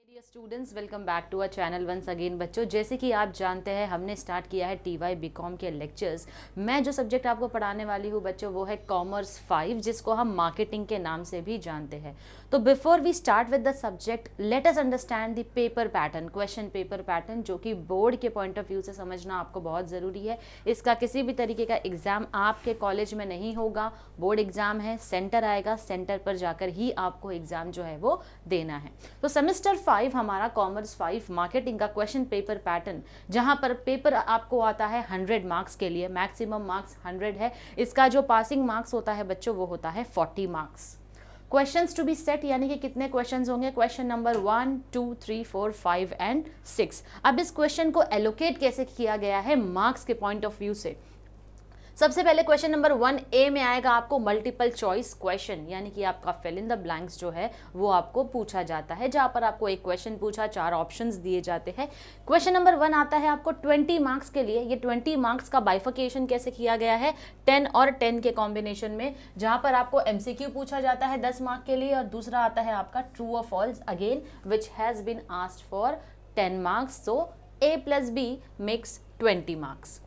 Dear students, welcome back to our channel once again. बच्चों, जैसे कि आप जानते हैं हमने स्टार्ट किया है TY BCom के लेक्चर्स। मैं जो सब्जेक्ट आपको पढ़ाने वाली हूँ बच्चों वो है कॉमर्स 5, जिसको हम मार्केटिंग के नाम से भी जानते हैं। तो before we start with the subject, let us understand the paper pattern, question paper pattern, जो कि बोर्ड के पॉइंट ऑफ व्यू से समझना आपको बहुत ज़रूरी है। इसका किसी भी तरीके का एग्जाम आपके कॉलेज में नहीं होगा, बोर्ड एग्जाम है, सेंटर आएगा, सेंटर पर जाकर ही आपको एग्जाम जो है वो देना है। तो सेमेस्टर 5 हमारा कॉमर्स 5 मार्केटिंग का क्वेश्चन पेपर पैटर्न, जहां पर पेपर आपको आता है 100 मार्क्स के लिए, मैक्सिमम मार्क्स 100 है। इसका जो पासिंग मार्क्स होता है बच्चों वो होता है 40 marks. Questions to be set, यानी कि कितने क्वेश्चंस होंगे? Question number 1, 2, 3, 4, 5 and 6। अब इस क्वेश्चन को एलोकेट कैसे किया गया है मार्क्स के पॉइंट ऑफ व्यू से? सबसे पहले क्वेश्चन नंबर 1A में आएगा आपको मल्टीपल चॉइस क्वेश्चन, यानी कि आपका फिल इन द ब्लैंक्स जो है वो आपको पूछा जाता है, जहां पर आपको एक क्वेश्चन पूछा, 4 ऑप्शंस दिए जाते हैं। क्वेश्चन नंबर 1 आता है आपको 20 मार्क्स के लिए। ये 20 मार्क्स का बाइफिकेशन कैसे किया गया है? 10 और 10 के कॉम्बिनेशन में, जहां पर आपको MCQ पूछा जाता है 10 मार्क के लिए, और दूसरा आता है आपका ट्रू और false again, which has been asked for 10 marks. So A plus B makes 20 marks.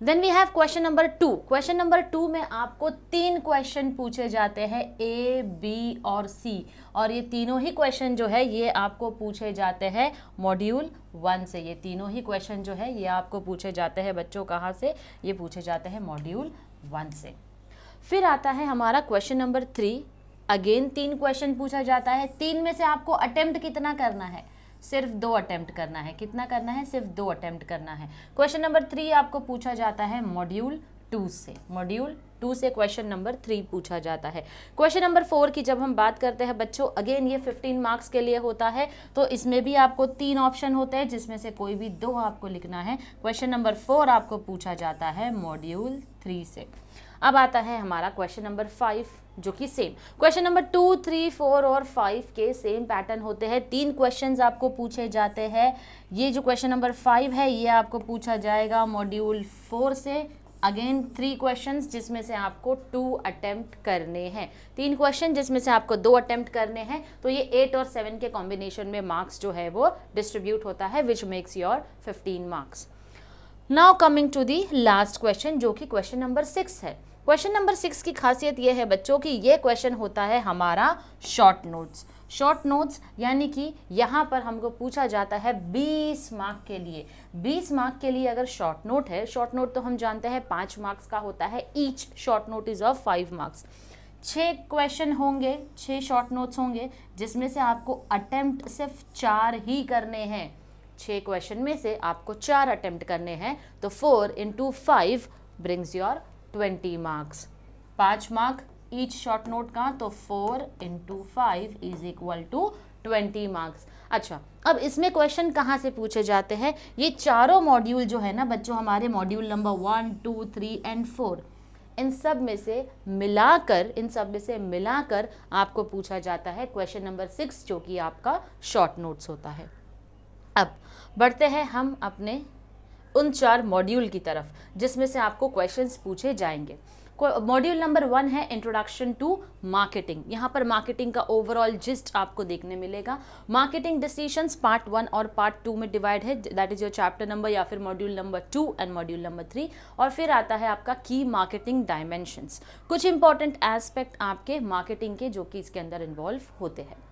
Then we have question number 2। Question number 2 में आपको 3 क्वेश्चन पूछे जाते हैं, A, B और C, और ये तीनों ही क्वेश्चन जो है ये आपको पूछे जाते हैं मॉड्यूल 1 से। ये तीनों ही क्वेश्चन जो है ये आपको पूछे जाते हैं बच्चों, कहाँ से? ये पूछे जाते हैं मॉड्यूल 1 से। फिर आता है हमारा क्वेश्चन नंबर 3। अगेन 3 क्वेश्चन पूछा जाता है। 3 में से आपको अटेम्प्ट कितना करना है? सिर्फ 2 अटेम्प्ट करना है। कितना करना है? सिर्फ 2 अटेम्प्ट करना है। क्वेश्चन नंबर 3 आपको पूछा जाता है मॉड्यूल 2 से। मॉड्यूल 2 से क्वेश्चन नंबर 3 पूछा जाता है। क्वेश्चन नंबर 4 की जब हम बात करते हैं बच्चों, अगेन ये 15 मार्क्स के लिए होता है, तो इसमें भी आपको 3 ऑप्शन होते हैं, जिसमें से कोई भी 2 आपको लिखना है। क्वेश्चन नंबर 4 आपको पूछा जाता है मॉड्यूल 3 से। अब आता है हमारा क्वेश्चन नंबर 5, जो कि सेम क्वेश्चन नंबर 2, 3, 4 और 5 के सेम पैटर्न होते हैं। 3 क्वेश्चंस आपको पूछे जाते हैं। ये जो क्वेश्चन नंबर 5 है ये आपको पूछा जाएगा मॉड्यूल 4 से। अगेन 3 क्वेश्चंस, जिसमें से आपको 2 अटेम्प्ट करने हैं। 3 क्वेश्चन जिसमें से आपको 2 अटेम्प्ट करने हैं, तो ये 8 और 7 के कॉम्बिनेशन में मार्क्स जो है वो डिस्ट्रीब्यूट होता है, which makes your 15 marks. Now coming to the last question, जो कि क्वेश्चन नंबर 6 है। क्वेश्चन नंबर 6 की खासियत यह है बच्चों कि ये क्वेश्चन होता है हमारा शॉर्ट नोट्स। शॉर्ट नोट्स यानी कि यहाँ पर हमको पूछा जाता है 20 मार्क के लिए। 20 मार्क के लिए अगर शॉर्ट नोट है, शॉर्ट नोट तो हम जानते हैं 5 मार्क्स का होता है, each short note is of 5 marks. 6 question होंगे, 6 शॉर्ट नोट्स होंगे, जिसमें से आपको अटेम्प्ट सिर्फ 4 ही करने हैं। 6 क्वेश्चन में से आपको 4 अटेम्प्ट करने हैं, तो 4 into 5 brings your 20 marks. 5 mark each short note का, तो 4 into 5 is equal to 20 marks. अच्छा, अब इसमें क्वेश्चन कहाँ से पूछे जाते हैं? ये चारों मॉड्यूल जो है ना बच्चों, हमारे मॉड्यूल नंबर 1, 2, 3 एंड 4, इन सब में से मिलाकर आपको पूछा जाता है क्वेश्चन नंबर 6, जो कि आपका शॉर्ट नोट्स होता है। अब बढ़ते हैं हम अपने उन 4 मॉड्यूल की तरफ, जिसमें से आपको क्वेश्चंस पूछे जाएंगे। मॉड्यूल नंबर 1 है इंट्रोडक्शन टू मार्केटिंग। यहाँ पर मार्केटिंग का ओवरऑल जिस्ट आपको देखने मिलेगा। मार्केटिंग डिसीजंस पार्ट 1 और पार्ट 2 में डिवाइड है, that is your chapter number या फिर module number 2 and module number 3। और फिर आता है आपका की मार्केटिंग डायमेंशंस, कुछ इंपॉर्टेंट एस्पेक्ट आपके मार्केटिंग के जो कि इसके अंदर इन्वॉल्व होते हैं।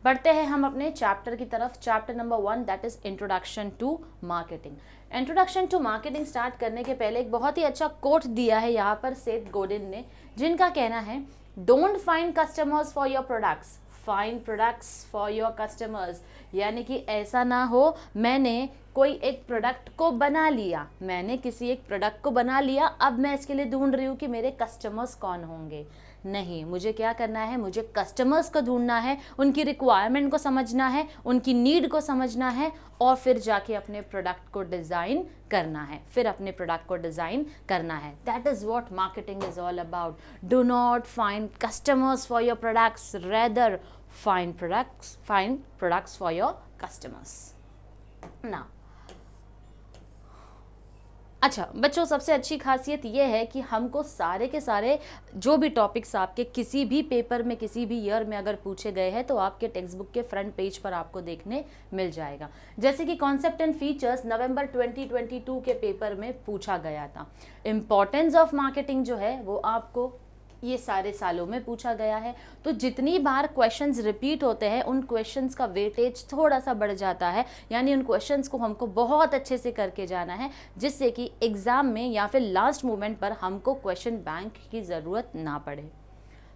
बढ़ते हैं हम अपने चैप्टर की तरफ। Chapter number 1 that is introduction to marketing. Introduction to marketing start करने के पहले एक बहुत ही अच्छा कोट दिया है यहाँ पर सेथ गोडिन ने, जिनका कहना है, don't find customers for your products, find products for your customers. यानी कि ऐसा ना हो मैंने कोई एक प्रोडक्ट को बना लिया, मैंने किसी एक प्रोडक्ट को बना लिया, अब मैं इसके लिए ढूंढ रही हूँ कि मेरे कस्टमर्स कौन होंगे। नहीं, मुझे क्या करना है? मुझे कस्टमर्स को ढूंढना है, उनकी रिक्वायरमेंट को समझना है, उनकी नीड को समझना है, और फिर जाके अपने प्रोडक्ट को डिज़ाइन करना है, that is what marketing is all about. Do not find customers for your products, rather find products for your customers. Now अच्छा बच्चों, सबसे अच्छी खासियत ये है कि हमको सारे के सारे जो भी टॉपिक्स आपके किसी भी पेपर में किसी भी ईयर में अगर पूछे गए हैं तो आपके टेक्स्ट बुक के फ्रंट पेज पर आपको देखने मिल जाएगा। जैसे कि कॉन्सेप्ट एंड फीचर्स नवंबर 2022 के पेपर में पूछा गया था। इम्पॉर्टेंस ऑफ मार्केटिंग जो है वो आपको ये सारे सालों में पूछा गया है। तो जितनी बार क्वेश्चंस रिपीट होते हैं उन क्वेश्चंस का वेटेज थोड़ा सा बढ़ जाता है, यानी उन क्वेश्चंस को हमको बहुत अच्छे से करके जाना है, जिससे कि एग्जाम में या फिर लास्ट मोमेंट पर हमको क्वेश्चन बैंक की ज़रूरत ना पड़े।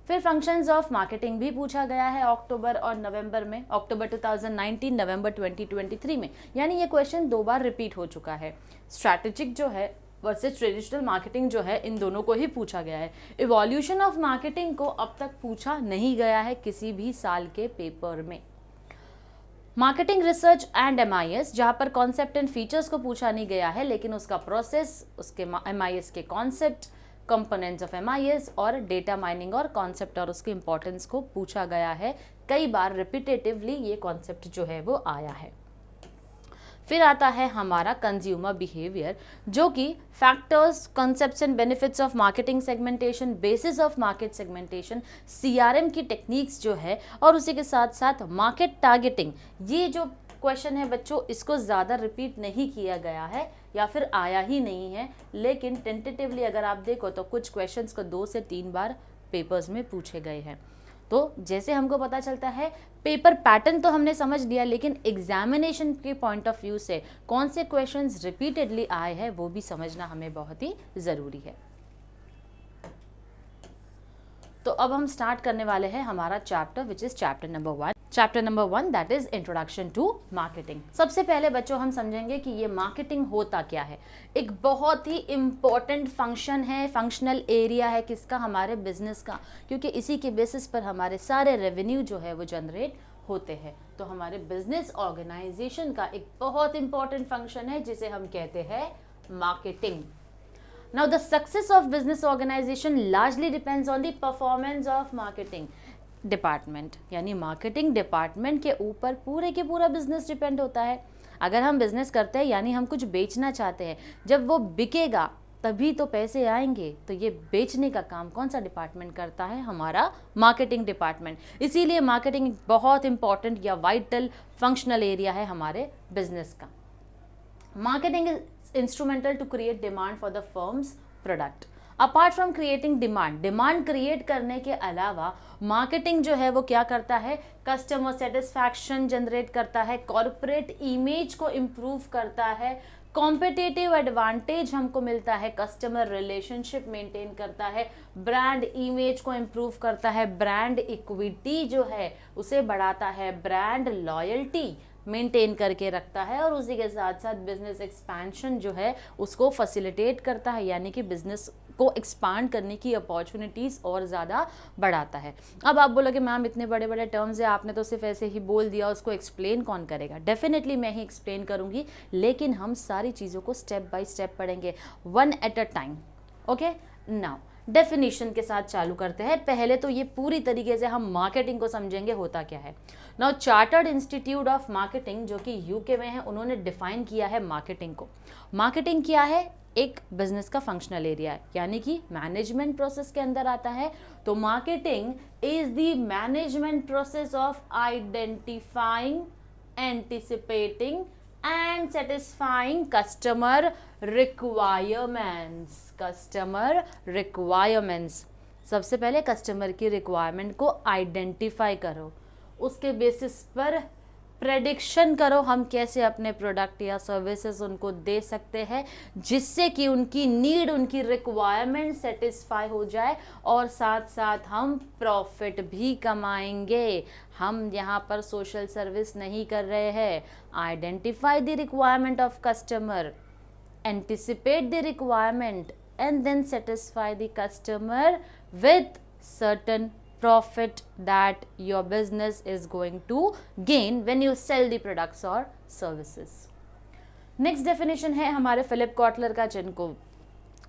फिर फंक्शंस ऑफ मार्केटिंग भी पूछा गया है अक्टूबर और नवंबर में, अक्टूबर 2019 नवंबर 2023 में, यानी ये क्वेश्चन 2 बार रिपीट हो चुका है। स्ट्रैटेजिक जो है वर्सेस ट्रेडिशनल मार्केटिंग जो है, इन दोनों को ही पूछा गया है। इवोल्यूशन ऑफ मार्केटिंग को अब तक पूछा नहीं गया है किसी भी साल के पेपर में। मार्केटिंग रिसर्च एंड MIS, जहां पर कॉन्सेप्ट एंड फीचर्स को पूछा नहीं गया है, लेकिन उसका प्रोसेस, उसके MIS के कॉन्सेप्ट, कंपोनेंट्स ऑफ MIS और डेटा माइनिंग और कॉन्सेप्ट और उसके इंपॉर्टेंस को पूछा गया है। कई बार रिपीटेटिवली ये कॉन्सेप्ट जो है वो आया है। फिर आता है हमारा कंज्यूमर बिहेवियर, जो कि factors, concepts and benefits of marketing segmentation, basis of market segmentation, CRM की टेक्निक्स जो है, और उसी के साथ साथ मार्केट टारगेटिंग। ये जो क्वेश्चन है बच्चों, इसको ज़्यादा रिपीट नहीं किया गया है या फिर आया ही नहीं है, लेकिन टेंटेटिवली अगर आप देखो तो कुछ क्वेश्चंस को 2 से 3 बार पेपर्स में पूछे गए हैं। तो जैसे हमको पता चलता है, पेपर पैटर्न तो हमने समझ लिया, लेकिन एग्जामिनेशन के पॉइंट ऑफ व्यू से कौन से क्वेश्चंस रिपीटेडली आए हैं वो भी समझना हमें बहुत ही ज़रूरी है। तो अब हम स्टार्ट करने वाले हैं हमारा chapter, which is chapter number 1। Chapter number 1 that is introduction to marketing. सबसे पहले बच्चों हम समझेंगे कि ये मार्केटिंग होता क्या है। एक बहुत ही इंपॉर्टेंट फंक्शन है, फंक्शनल एरिया है किसका, हमारे बिजनेस का, क्योंकि इसी के बेसिस पर हमारे सारे रेवेन्यू जो है वो जनरेट होते हैं। तो हमारे बिजनेस ऑर्गेनाइजेशन का एक बहुत इंपॉर्टेंट फंक्शन है जिसे हम कहते हैं marketing. Now the success of business organization largely depends on the performance of marketing department, यानी मार्केटिंग डिपार्टमेंट के ऊपर पूरे के पूरा बिजनेस डिपेंड होता है। अगर हम बिजनेस करते हैं यानी हम कुछ बेचना चाहते हैं, जब वो बिकेगा तभी तो पैसे आएंगे। तो ये बेचने का काम कौन सा डिपार्टमेंट करता है, हमारा मार्केटिंग डिपार्टमेंट। इसीलिए मार्केटिंग बहुत इंपॉर्टेंट या वाइटल फंक्शनल एरिया है हमारे बिजनेस का। Marketing is instrumental to create demand for the firm's product. Apart from creating demand create करने के अलावा मार्केटिंग जो है वो क्या करता है, कस्टमर सेटिस्फैक्शन जनरेट करता है, कॉर्पोरेट इमेज को इम्प्रूव करता है, कॉम्पिटिटिव एडवांटेज हमको मिलता है, कस्टमर रिलेशनशिप मेंटेन करता है, ब्रांड इमेज को इम्प्रूव करता है, ब्रांड इक्विटी जो है उसे बढ़ाता है, ब्रांड लॉयल्टी मेंटेन करके रखता है, और उसी के साथ साथ बिजनेस एक्सपेंशन जो है उसको फैसिलिटेट करता है, यानी कि बिजनेस को एक्सपांड करने की अपॉर्चुनिटीज़ और ज़्यादा बढ़ाता है। अब आप बोलोगे मैम इतने बड़े बड़े टर्म्स है, आपने तो सिर्फ ऐसे ही बोल दिया, उसको एक्सप्लेन कौन करेगा। डेफिनेटली मैं ही एक्सप्लेन करूँगी, लेकिन हम सारी चीज़ों को स्टेप बाय स्टेप पढ़ेंगे, 1 at a time. Okay, now definition के साथ चालू करते हैं। पहले तो ये पूरी तरीके से हम मार्केटिंग को समझेंगे होता क्या है। Now chartered institute of marketing जो कि यूके में है, उन्होंने डिफाइन किया है मार्केटिंग को। मार्केटिंग क्या है, एक बिजनेस का फंक्शनल एरिया है, यानी कि मैनेजमेंट प्रोसेस के अंदर आता है। तो marketing is the management process of identifying, anticipating and satisfying customer requirements। Customer requirements, सबसे पहले कस्टमर की रिक्वायरमेंट को आइडेंटिफाई करो, उसके बेसिस पर प्रेडिक्शन करो हम कैसे अपने प्रोडक्ट या सर्विसेज उनको दे सकते हैं, जिससे कि उनकी नीड, उनकी रिक्वायरमेंट सेटिस्फाई हो जाए, और साथ साथ हम प्रॉफिट भी कमाएंगे। हम यहाँ पर सोशल सर्विस नहीं कर रहे हैं। Identify the requirement of customer, anticipate the requirement and then satisfy the customer with certain profit that your business is going to gain when you sell the products or services। Next definition है हमारे Philip Kotler का, जिनको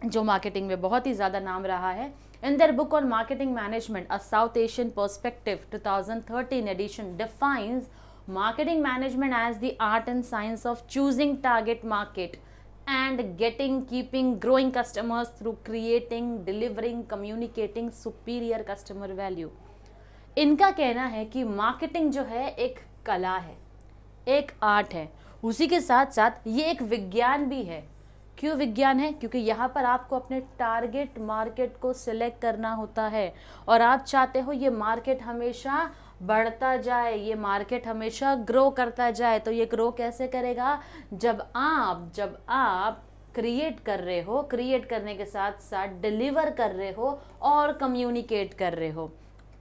जो marketing में बहुत ही ज़्यादा नाम रहा है। In their book on marketing management, A South Asian Perspective 2013 edition defines marketing management as the art and science of choosing target market and getting, keeping, growing customers through creating, delivering, communicating superior customer value। इनका कहना है कि marketing जो है एक कला है, एक आर्ट है, उसी के साथ साथ ये एक विज्ञान भी है। क्यों विज्ञान है? क्योंकि यहाँ पर आपको अपने टारगेट मार्केट को सिलेक्ट करना होता है और आप चाहते हो ये मार्केट हमेशा बढ़ता जाए, ये मार्केट हमेशा ग्रो करता जाए। तो ये ग्रो कैसे करेगा? जब आप क्रिएट कर रहे हो, क्रिएट करने के साथ साथ डिलीवर कर रहे हो और कम्युनिकेट कर रहे हो।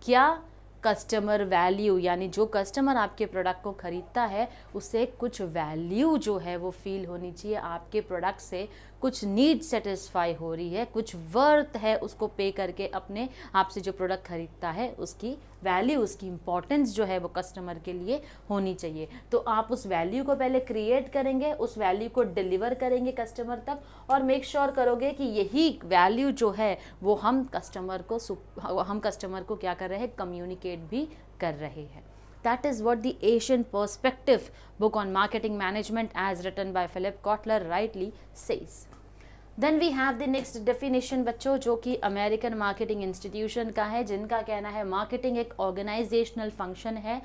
क्या? कस्टमर वैल्यू, यानी जो कस्टमर आपके प्रोडक्ट को खरीदता है उसे कुछ वैल्यू जो है वो फील होनी चाहिए, आपके प्रोडक्ट से कुछ नीड सेटिस्फाई हो रही है, कुछ वर्थ है उसको पे करके अपने आपसे जो प्रोडक्ट खरीदता है, उसकी वैल्यू, उसकी इंपॉर्टेंस जो है वो कस्टमर के लिए होनी चाहिए। तो आप उस वैल्यू को पहले क्रिएट करेंगे, उस वैल्यू को डिलीवर करेंगे कस्टमर तक और मेक श्योर करोगे कि यही वैल्यू जो है वो हम कस्टमर को क्या कर रहे हैं? कम्युनिकेट भी कर रहे हैं। That is what the Asian Perspective book on marketing management as written by Philip Kotler rightly says. Then we have the next definition बच्चों, जो कि अमेरिकन मार्केटिंग इंस्टीट्यूशन का है, जिनका कहना है मार्केटिंग एक ऑर्गेनाइजेशनल फंक्शन है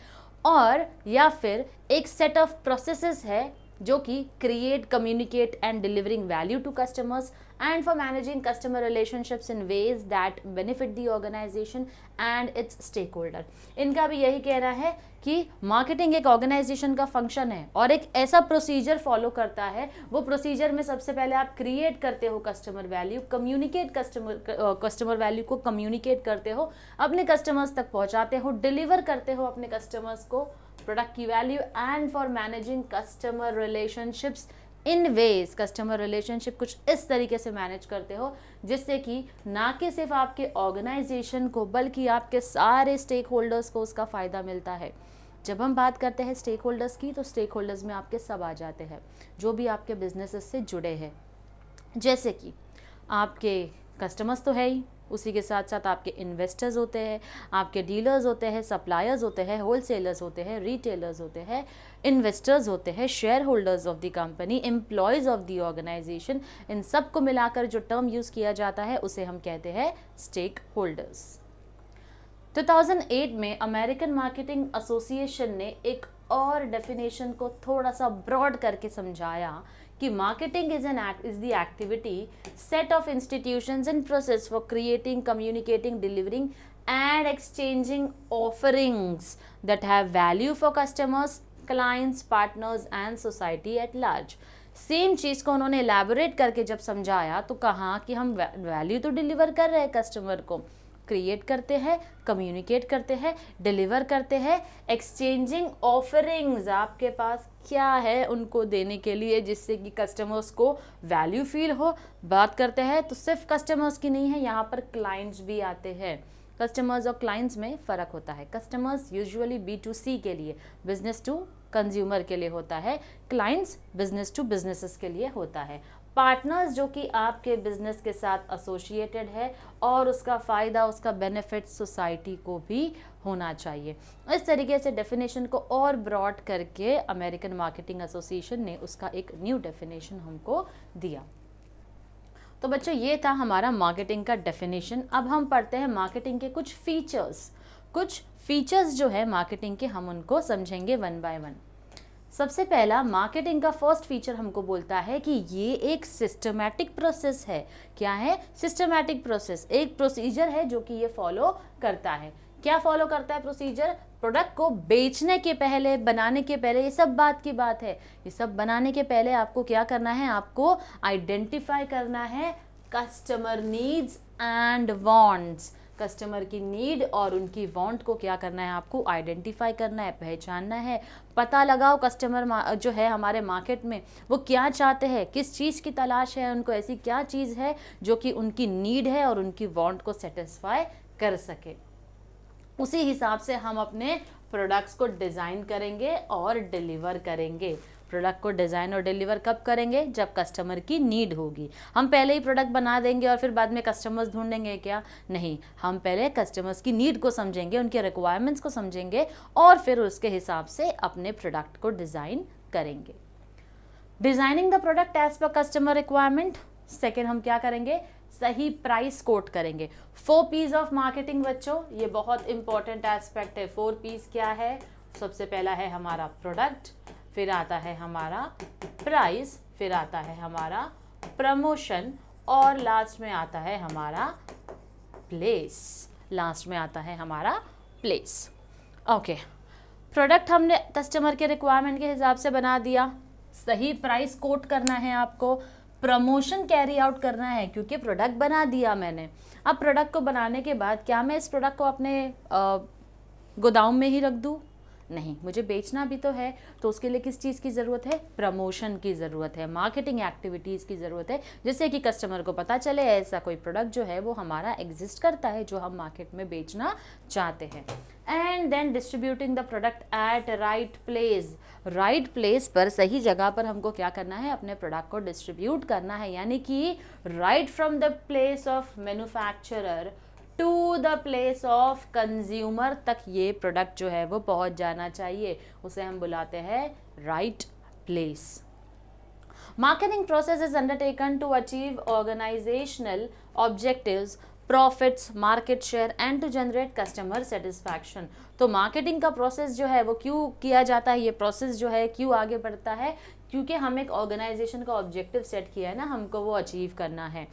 और या फिर एक सेट ऑफ प्रोसेसेस है जो कि create, communicate and delivering value to customers and for managing customer relationships in ways that benefit the organization and its stakeholder। इनका भी यही कहना है कि मार्केटिंग एक ऑर्गेनाइजेशन का फंक्शन है और एक ऐसा प्रोसीजर फॉलो करता है। वो प्रोसीजर में सबसे पहले आप क्रिएट करते हो customer value, communicate customer value को कम्युनिकेट करते हो, अपने कस्टमर्स तक पहुंचाते हो, डिलीवर करते हो अपने कस्टमर्स को प्रोडक्ट की value and for managing customer relationships in ways. Customer relationship कुछ इस तरीके से मैनेज करते हो जिससे कि ना कि सिर्फ आपके ऑर्गेनाइजेशन को बल्कि आपके सारे स्टेक होल्डर्स को उसका फ़ायदा मिलता है। जब हम बात करते हैं स्टेक होल्डर्स की, तो स्टेक होल्डर्स में आपके सब आ जाते हैं जो भी आपके बिजनेसेस से जुड़े हैं, जैसे कि आपके कस्टमर्स तो है ही, उसी के साथ साथ आपके इन्वेस्टर्स होते हैं, आपके डीलर्स होते हैं, सप्लायर्स होते हैं, होलसेलर्स होते हैं, रिटेलर्स होते हैं, इन्वेस्टर्स होते हैं, shareholders of the company, employees of the organisation. इन सब को मिलाकर जो टर्म यूज़ किया जाता है उसे हम कहते हैं स्टेक होल्डर्स। 2008 में अमेरिकन मार्केटिंग एसोसिएशन ने एक और डेफिनेशन को थोड़ा सा ब्रॉड करके समझाया कि marketing is the activity set of institutions and process for creating, communicating, delivering and exchanging offerings that have value for customers, clients, partners and society at large. Same चीज़ को उन्होंने एलैबोरेट करके जब समझाया तो कहा कि हम वैल्यू तो डिलीवर कर रहे हैं, कस्टमर को क्रिएट करते हैं, कम्युनिकेट करते हैं, डिलीवर करते हैं, एक्सचेंजिंग ऑफरिंग्स, आपके पास क्या है उनको देने के लिए जिससे कि कस्टमर्स को वैल्यू फील हो। बात करते हैं तो सिर्फ कस्टमर्स की नहीं है, यहाँ पर क्लाइंट्स भी आते हैं। कस्टमर्स और क्लाइंट्स में फ़र्क होता है। कस्टमर्स यूजुअली B2C के लिए, बिजनेस टू कंज्यूमर के लिए होता है, क्लाइंट्स बिजनेस टू बिजनेसेस के लिए होता है। पार्टनर्स जो कि आपके बिजनेस के साथ एसोसिएटेड है और उसका फ़ायदा, उसका बेनिफिट सोसाइटी को भी होना चाहिए। इस तरीके से डेफिनेशन को और ब्रॉड करके अमेरिकन मार्केटिंग एसोसिएशन ने उसका एक न्यू डेफिनेशन हमको दिया। तो बच्चों ये था हमारा मार्केटिंग का डेफिनेशन। अब हम पढ़ते हैं मार्केटिंग के कुछ फीचर्स जो है मार्केटिंग के, हम उनको समझेंगे वन बाय वन। सबसे पहला मार्केटिंग का फर्स्ट फीचर हमको बोलता है कि ये एक सिस्टमैटिक प्रोसेस है। क्या है? सिस्टमैटिक प्रोसेस, एक प्रोसीजर है जो कि ये फॉलो करता है। क्या फॉलो करता है प्रोसीजर? प्रोडक्ट को बेचने के पहले, बनाने के पहले, ये सब बात की बात है। ये सब बनाने के पहले आपको क्या करना है? आपको आइडेंटिफाई करना है customer needs and wants. Customer की नीड और उनकी वांट को क्या करना है? आपको आइडेंटिफाई करना है, पहचानना है। पता लगाओ कस्टमर जो है हमारे मार्केट में वो क्या चाहते हैं, किस चीज़ की तलाश है उनको, ऐसी क्या चीज़ है जो कि उनकी नीड है और उनकी वांट को सेटिस्फाई कर सके। उसी हिसाब से हम अपने प्रोडक्ट्स को डिज़ाइन करेंगे और डिलीवर करेंगे। प्रोडक्ट को डिज़ाइन और डिलीवर कब करेंगे? जब कस्टमर की नीड होगी। हम पहले ही प्रोडक्ट बना देंगे और फिर बाद में कस्टमर्स ढूंढेंगे क्या? नहीं, हम पहले कस्टमर्स की नीड को समझेंगे, उनके रिक्वायरमेंट्स को समझेंगे और फिर उसके हिसाब से अपने प्रोडक्ट को डिज़ाइन करेंगे। Designing the product as per customer requirement. Second हम क्या करेंगे, सही प्राइस कोट करेंगे। 4 P's ऑफ मार्केटिंग बच्चों, ये बहुत इंपॉर्टेंट एस्पेक्ट है। 4 P's क्या है, सबसे पहला है हमारा प्रोडक्ट, फिर आता है हमारा प्राइस, फिर आता है हमारा प्रमोशन और लास्ट में आता है हमारा प्लेस। लास्ट में आता है हमारा प्लेस। ओके, प्रोडक्ट हमने कस्टमर के रिक्वायरमेंट के हिसाब से बना दिया, सही प्राइस कोट करना है आपको, प्रमोशन कैरी आउट करना है क्योंकि प्रोडक्ट बना दिया मैंने। अब प्रोडक्ट को बनाने के बाद क्या मैं इस प्रोडक्ट को अपने गोदाम में ही रख दूँ? नहीं, मुझे बेचना भी तो है, तो उसके लिए किस चीज़ की ज़रूरत है, प्रमोशन की ज़रूरत है, मार्केटिंग एक्टिविटीज़ की ज़रूरत है, जिससे कि कस्टमर को पता चले ऐसा कोई प्रोडक्ट जो है वो हमारा एग्जिस्ट करता है जो हम मार्केट में बेचना चाहते हैं। And then distributing the product at right place. Right place पर, सही जगह पर हमको क्या करना है, अपने प्रोडक्ट को डिस्ट्रीब्यूट करना है, यानी कि right from the place of manufacturer to the place of consumer तक ये प्रोडक्ट जो है वो पहुंच जाना चाहिए, उसे हम बुलाते हैं right place. Marketing process is undertaken to achieve organisational objectives, profits, market share and to generate customer satisfaction. तो मार्केटिंग का प्रोसेस जो है वो क्यों किया जाता है, ये प्रोसेस जो है क्यों आगे बढ़ता है, क्योंकि हम एक ऑर्गेनाइजेशन का ऑब्जेक्टिव सेट किया है ना, हमको वो अचीव करना है।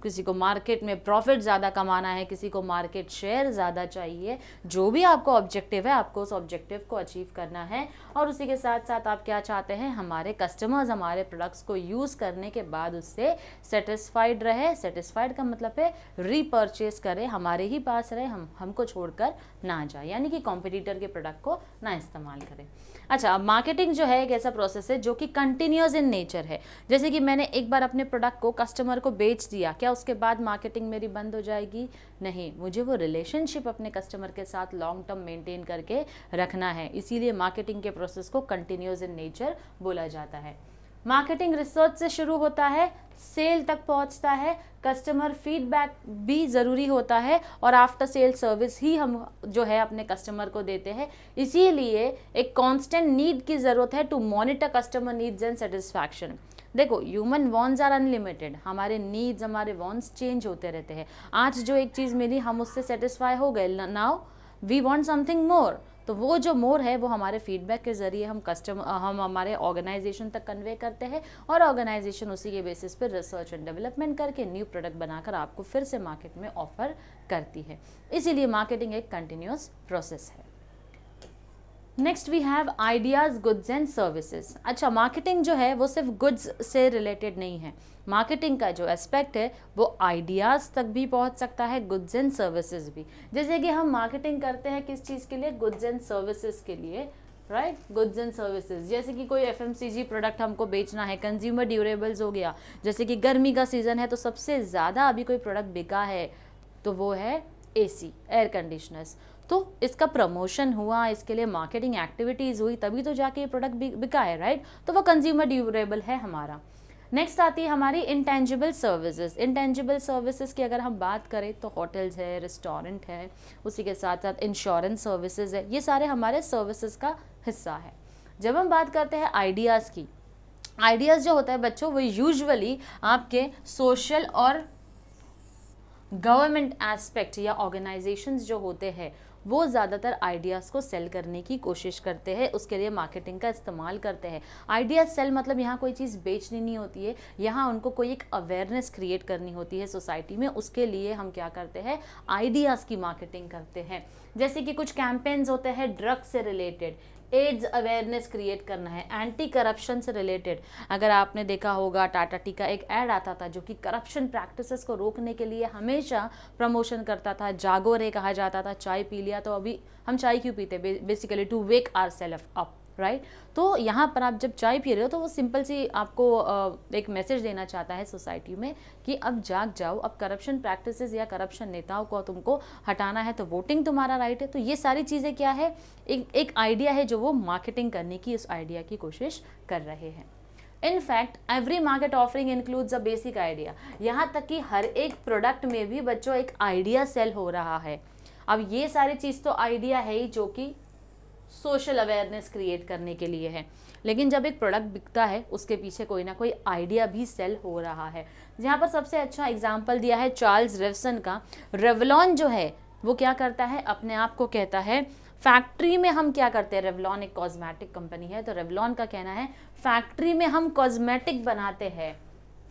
किसी को मार्केट में प्रॉफिट ज़्यादा कमाना है, किसी को मार्केट शेयर ज़्यादा चाहिए, जो भी आपको ऑब्जेक्टिव है आपको उस ऑब्जेक्टिव को अचीव करना है। और उसी के साथ साथ आप क्या चाहते हैं, हमारे कस्टमर्स हमारे प्रोडक्ट्स को यूज़ करने के बाद उससे सेटिस्फाइड रहे। सेटिस्फाइड का मतलब है रीपर्चेस करें, हमारे ही पास रहे, हमको छोड़कर ना जाए, यानी कि कॉम्पिटिटर के प्रोडक्ट को ना इस्तेमाल करें। अच्छा, अब मार्केटिंग जो है एक ऐसा प्रोसेस है जो कि कंटिन्यूस इन नेचर है। जैसे कि मैंने एक बार अपने प्रोडक्ट को कस्टमर को बेच दिया, क्या उसके बाद मार्केटिंग मेरी बंद हो जाएगी? नहीं, मुझे वो रिलेशनशिप अपने कस्टमर के साथ लॉन्ग टर्म मेंटेन करके रखना है, इसीलिए मार्केटिंग के प्रोसेस को कंटिन्यूस इन नेचर बोला जाता है। मार्केटिंग रिसर्च से शुरू होता है, सेल तक पहुंचता है, कस्टमर फीडबैक भी ज़रूरी होता है और आफ्टर सेल सर्विस ही हम जो है अपने कस्टमर को देते हैं। इसीलिए एक कांस्टेंट नीड की ज़रूरत है to monitor customer needs and satisfaction. देखो, ह्यूमन वॉन्ट्स आर अनलिमिटेड, हमारे नीड्स, हमारे वॉन्ट्स चेंज होते रहते हैं। आज जो एक चीज़ मिली हम उससे सेटिस्फाई हो गए, now we want something more. तो वो जो मोर है वो हमारे फीडबैक के ज़रिए हम हमारे ऑर्गेनाइजेशन तक कन्वे करते हैं और ऑर्गेनाइजेशन उसी के बेसिस पर रिसर्च एंड डेवलपमेंट करके न्यू प्रोडक्ट बनाकर आपको फिर से मार्केट में ऑफर करती है। इसीलिए मार्केटिंग एक कंटिन्यूस प्रोसेस है। Next we have ideas, goods and services. अच्छा, मार्केटिंग जो है वो सिर्फ गुड्स से रिलेटेड नहीं है, मार्केटिंग का जो एस्पेक्ट है वो आइडियाज़ तक भी पहुंच सकता है, गुड्स एंड सर्विसेज भी। जैसे कि हम मार्केटिंग करते हैं किस चीज़ के लिए, गुड्स एंड सर्विसेज के लिए, राइट, गुड्स एंड सर्विसेज। जैसे कि कोई FMCG प्रोडक्ट हमको बेचना है, कंज्यूमर ड्यूरेबल्स हो गया, जैसे कि गर्मी का सीज़न है तो सबसे ज़्यादा अभी कोई प्रोडक्ट बिका है तो वो है AC, एयर कंडीशनर्स। तो इसका प्रमोशन हुआ, इसके लिए मार्केटिंग एक्टिविटीज़ हुई, तभी तो जाके ये प्रोडक्ट बिका है, राइट। तो वो कंज्यूमर ड्यूरेबल है हमारा। नेक्स्ट आती है हमारी इंटेंजिबल सर्विसेज। इंटेंजिबल सर्विसेज की अगर हम बात करें तो होटल्स है, रेस्टोरेंट है, उसी के साथ साथ इंश्योरेंस सर्विसेज है, ये सारे हमारे सर्विसेज का हिस्सा है। जब हम बात करते हैं आइडियाज़ की, आइडियाज़ जो होता है बच्चों वो यूजुअली आपके सोशल और गवर्नमेंट एस्पेक्ट या ऑर्गेनाइजेशंस जो होते हैं वो ज़्यादातर आइडियाज़ को सेल करने की कोशिश करते हैं, उसके लिए मार्केटिंग का इस्तेमाल करते हैं। आइडियाज़ सेल मतलब यहाँ कोई चीज़ बेचनी नहीं होती है, यहाँ उनको कोई एक अवेयरनेस क्रिएट करनी होती है सोसाइटी में, उसके लिए हम क्या करते हैं, आइडियाज़ की मार्केटिंग करते हैं। जैसे कि कुछ कैंपेन्स होते हैं ड्रग्स से रिलेटेड, एड्स अवेयरनेस क्रिएट करना है, एंटी करप्शन से रिलेटेड। अगर आपने देखा होगा टाटा टी का एक ऐड आता था जो कि करप्शन प्रैक्टिसेस को रोकने के लिए हमेशा प्रमोशन करता था, जागो रे कहा जाता था, चाय पी लिया तो अभी हम चाय क्यों पीते, basically to wake ourselves up, right. तो यहाँ पर आप जब चाय पी रहे हो तो वो सिंपल सी आपको एक मैसेज देना चाहता है सोसाइटी में कि अब जाग जाओ, अब करप्शन प्रैक्टिसेस या करप्शन नेताओं को तुमको हटाना है, तो वोटिंग तुम्हारा राइट है। तो ये सारी चीज़ें क्या है, एक आइडिया है जो वो मार्केटिंग करने की, उस आइडिया की कोशिश कर रहे हैं। In fact every market offering includes a basic idea. यहाँ तक कि हर एक प्रोडक्ट में भी बच्चों एक आइडिया सेल हो रहा है। अब ये सारी चीज़ तो आइडिया है ही जो कि सोशल अवेयरनेस क्रिएट करने के लिए है। लेकिन जब एक प्रोडक्ट बिकता है उसके पीछे कोई ना कोई आइडिया भी सेल हो रहा है। जहाँ पर सबसे अच्छा एग्जाम्पल दिया है चार्ल्स रेवसन का। रेवलॉन जो है वो क्या करता है, अपने आप को कहता है फैक्ट्री में हम क्या करते हैं, रेवलॉन एक कॉस्मेटिक कंपनी है, तो रेवलॉन का कहना है फैक्ट्री में हम कॉस्मेटिक बनाते हैं,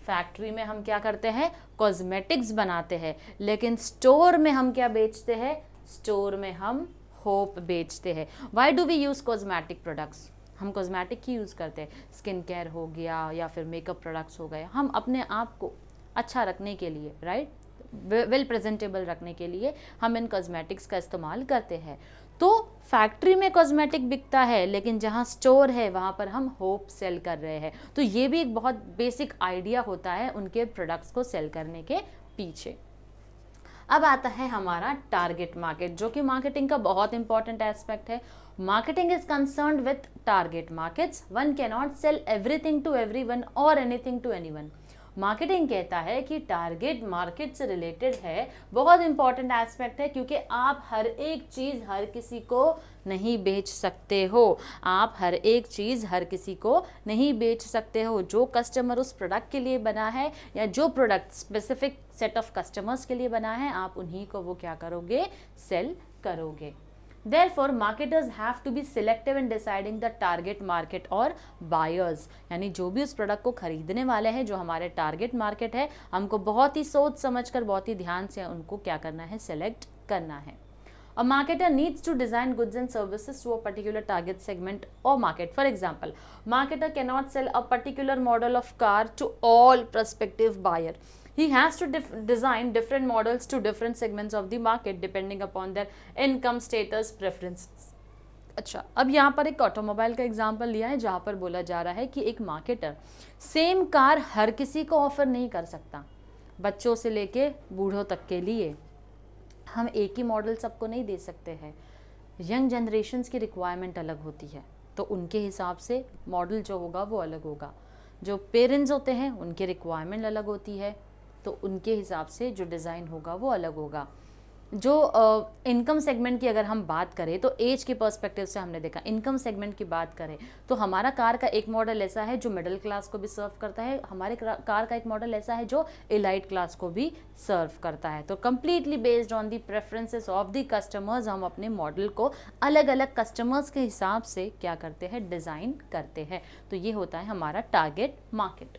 फैक्ट्री में हम क्या करते हैं, कॉस्मेटिक्स बनाते हैं, लेकिन स्टोर में हम क्या बेचते हैं, स्टोर में हम होप बेचते हैं। Why do we use cosmetic products, हम कॉस्मेटिक ही यूज़ करते हैं, स्किन केयर हो गया या फिर मेकअप प्रोडक्ट्स हो गए, हम अपने आप को अच्छा रखने के लिए, राइट, वेल प्रेजेंटेबल रखने के लिए हम इन कॉस्मेटिक्स का इस्तेमाल करते हैं। तो फैक्ट्री में कॉस्मेटिक बिकता है, लेकिन जहाँ स्टोर है वहाँ पर हम होप सेल कर रहे हैं। तो ये भी एक बहुत बेसिक आइडिया होता है उनके प्रोडक्ट्स को सेल करने के पीछे। अब आता है हमारा टारगेट मार्केट, जो कि मार्केटिंग का बहुत इंपॉर्टेंट एस्पेक्ट है। Marketing is concerned with target markets, one can not sell everything to everyone और एनीथिंग टू एनीवन। मार्केटिंग कहता है कि टारगेट मार्केट से रिलेटेड है, बहुत इंपॉर्टेंट एस्पेक्ट है, क्योंकि आप हर एक चीज़ हर किसी को नहीं बेच सकते हो, आप हर एक चीज़ हर किसी को नहीं बेच सकते हो। जो कस्टमर उस प्रोडक्ट के लिए बना है या जो product specific set of customers के लिए बना है, आप उन्हीं को वो क्या करोगे, सेल करोगे। Therefore, marketers have to be selective in deciding the target market और buyers, यानी जो भी उस प्रोडक्ट को खरीदने वाले हैं, जो हमारे टारगेट मार्केट है, हमको बहुत ही सोच समझकर बहुत ही ध्यान से उनको क्या करना है, सेलेक्ट करना है। A marketer needs to design goods and services to a particular target segment or market. For example, marketer cannot sell a particular model of car to all prospective buyer. He has to design different models to different segments of the market depending upon their income status preferences. अच्छा, अब यहाँ पर एक automobile का example लिया है, जहाँ पर बोला जा रहा है कि एक मार्केटर सेम कार हर किसी को ऑफर नहीं कर सकता, बच्चों से लेके बूढ़ों तक के लिए हम एक ही मॉडल सबको नहीं दे सकते हैं। यंग जनरेशन्स की रिक्वायरमेंट अलग होती है, तो उनके हिसाब से मॉडल जो होगा वो अलग होगा। जो पेरेंट्स होते हैं उनकी रिक्वायरमेंट अलग होती है, तो उनके हिसाब से जो डिज़ाइन होगा वो अलग होगा। जो इनकम सेगमेंट की अगर हम बात करें, तो एज के पर्सपेक्टिव से हमने देखा, इनकम सेगमेंट की बात करें तो हमारा कार का एक मॉडल ऐसा है जो मिडिल क्लास को भी सर्व करता है, हमारे कार का एक मॉडल ऐसा है जो एलाइट क्लास को भी सर्व करता है। तो completely based on the preferences of the customers हम अपने मॉडल को अलग अलग कस्टमर्स के हिसाब से क्या करते हैं, डिज़ाइन करते हैं। तो ये होता है हमारा target market.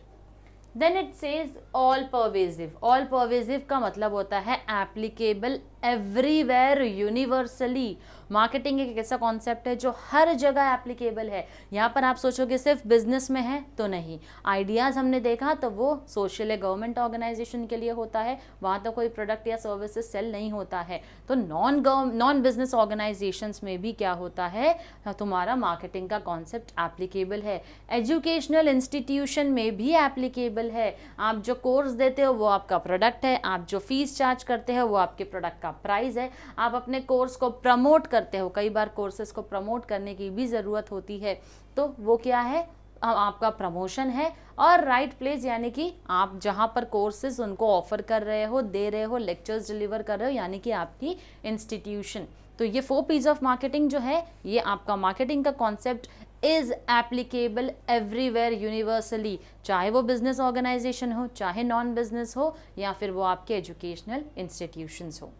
Then it says all pervasive. All pervasive का मतलब होता है एप्लीकेबल एवरीवेयर, यूनिवर्सली। मार्केटिंग एक ऐसा कॉन्सेप्ट है जो हर जगह एप्लीकेबल है। यहाँ पर आप सोचोगे सिर्फ बिजनेस में है, तो नहीं। आइडियाज़ हमने देखा तो वो सोशल या गवर्नमेंट ऑर्गेनाइजेशन के लिए होता है, वहाँ तो कोई प्रोडक्ट या सर्विसेज सेल नहीं होता है। तो नॉन बिजनेस ऑर्गेनाइजेशंस में भी क्या होता है, तुम्हारा मार्केटिंग का कॉन्सेप्ट एप्लीकेबल है। एजुकेशनल इंस्टीट्यूशन में भी एप्लीकेबल है। आप जो कोर्स देते हो वो आपका प्रोडक्ट है, आप जो फीस चार्ज करते हो वो आपके प्रोडक्ट का प्राइस है। आप अपने कोर्स को प्रमोट करते हो, कई बार कोर्सेज को प्रमोट करने की भी ज़रूरत होती है, तो वो क्या है, आपका प्रमोशन है। और राइट प्लेस, यानी कि आप जहाँ पर कोर्सेज उनको ऑफर कर रहे हो, दे रहे हो, लेक्चर्स डिलीवर कर रहे हो, यानी कि आपकी इंस्टीट्यूशन। तो ये 4 P's ऑफ मार्केटिंग जो है, ये आपका मार्केटिंग का concept is applicable everywhere universally, चाहे वो बिजनेस ऑर्गेनाइजेशन हो, चाहे नॉन बिजनेस हो, या फिर वो आपके एजुकेशनल इंस्टीट्यूशंस हो।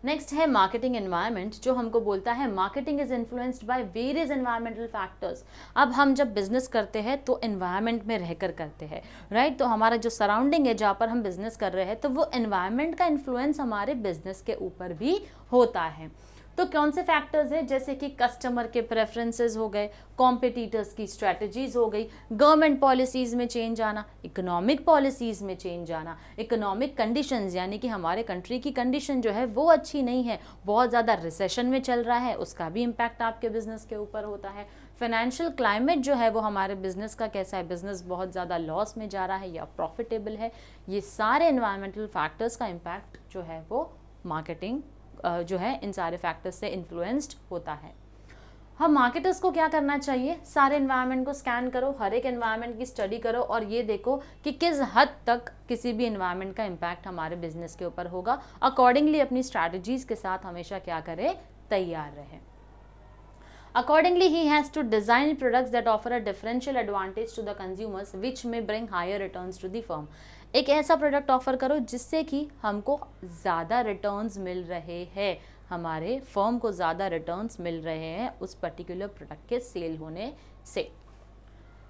नेक्स्ट है मार्केटिंग एनवायरनमेंट, जो हमको बोलता है marketing is influenced by various environmental factors. अब हम जब बिजनेस करते हैं तो एनवायरनमेंट में रहकर करते हैं, राइट। तो हमारा जो सराउंडिंग है जहाँ पर हम बिजनेस कर रहे हैं, तो वो एनवायरनमेंट का इन्फ्लुएंस हमारे बिजनेस के ऊपर भी होता है। तो कौन से फैक्टर्स हैं, जैसे कि कस्टमर के प्रेफरेंसेस हो गए, कॉम्पिटिटर्स की स्ट्रैटेजीज हो गई, गवर्नमेंट पॉलिसीज़ में चेंज आना, इकोनॉमिक पॉलिसीज़ में चेंज आना, इकोनॉमिक कंडीशंस, यानी कि हमारे कंट्री की कंडीशन जो है वो अच्छी नहीं है, बहुत ज़्यादा रिसेशन में चल रहा है, उसका भी इम्पैक्ट आपके बिजनेस के ऊपर होता है। फाइनेंशियल क्लाइमेट जो है वो हमारे बिजनेस का कैसा है, बिजनेस बहुत ज़्यादा लॉस में जा रहा है या प्रॉफिटेबल है, ये सारे एनवायरमेंटल फैक्टर्स का इम्पैक्ट जो है वो मार्केटिंग जो है इन सारे फैक्टर्स से इन्फ्लुएंस्ड होता है। हम मार्केटर्स को क्या करना चाहिए, सारे एनवायरनमेंट को स्कैन करो, हर एक एनवायरनमेंट की स्टडी करो और ये देखो कि किस हद तक किसी भी एनवायरनमेंट का इम्पैक्ट हमारे बिजनेस के ऊपर होगा। अकॉर्डिंगली अपनी स्ट्रैटेजीज के साथ हमेशा क्या करें, तैयार रहें। Accordingly, he has to design products that offer a differential advantage to the consumers, which may bring higher returns to the firm. एक ऐसा प्रोडक्ट ऑफर करो जिससे कि हमको ज़्यादा रिटर्न्स मिल रहे हैं, हमारे फर्म को ज़्यादा रिटर्न्स मिल रहे हैं उस पर्टिकुलर प्रोडक्ट के सेल होने से।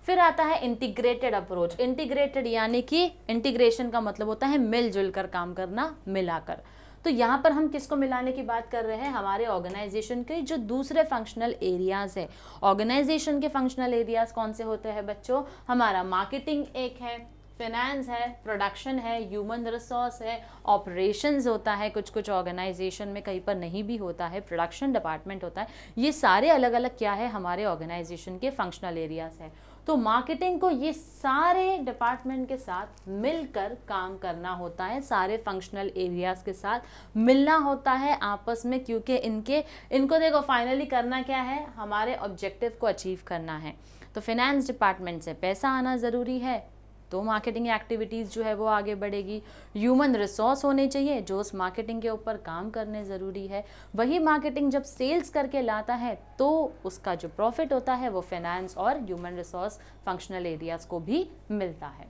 फिर आता है इंटीग्रेटेड अप्रोच। इंटीग्रेटेड यानी कि इंटीग्रेशन का मतलब होता है मिलजुल कर काम करना, मिलाकर। तो यहाँ पर हम किसको मिलाने की बात कर रहे हैं, हमारे ऑर्गेनाइजेशन के जो दूसरे फंक्शनल एरियाज है। ऑर्गेनाइजेशन के फंक्शनल एरियाज कौन से होते हैं बच्चों, हमारा मार्केटिंग एक है, फिनेंस है, प्रोडक्शन है, ह्यूमन रिसोर्स है, ऑपरेशंस होता है, कुछ कुछ ऑर्गेनाइजेशन में कहीं पर नहीं भी होता है, प्रोडक्शन डिपार्टमेंट होता है। ये सारे अलग अलग क्या है, हमारे ऑर्गेनाइजेशन के फंक्शनल एरियाज है। तो मार्केटिंग को ये सारे डिपार्टमेंट के साथ मिलकर काम करना होता है, सारे फंक्शनल एरियाज के साथ मिलना होता है आपस में, क्योंकि इनको देखो फाइनली करना क्या है, हमारे ऑब्जेक्टिव को अचीव करना है। तो फिनेंस डिपार्टमेंट से पैसा आना ज़रूरी है, तो मार्केटिंग एक्टिविटीज़ जो है वो आगे बढ़ेगी। ह्यूमन रिसोर्स होने चाहिए जो उस मार्केटिंग के ऊपर काम करने ज़रूरी है। वही मार्केटिंग जब सेल्स करके लाता है तो उसका जो प्रॉफिट होता है वो फाइनेंस और ह्यूमन रिसोर्स फंक्शनल एरियाज को भी मिलता है।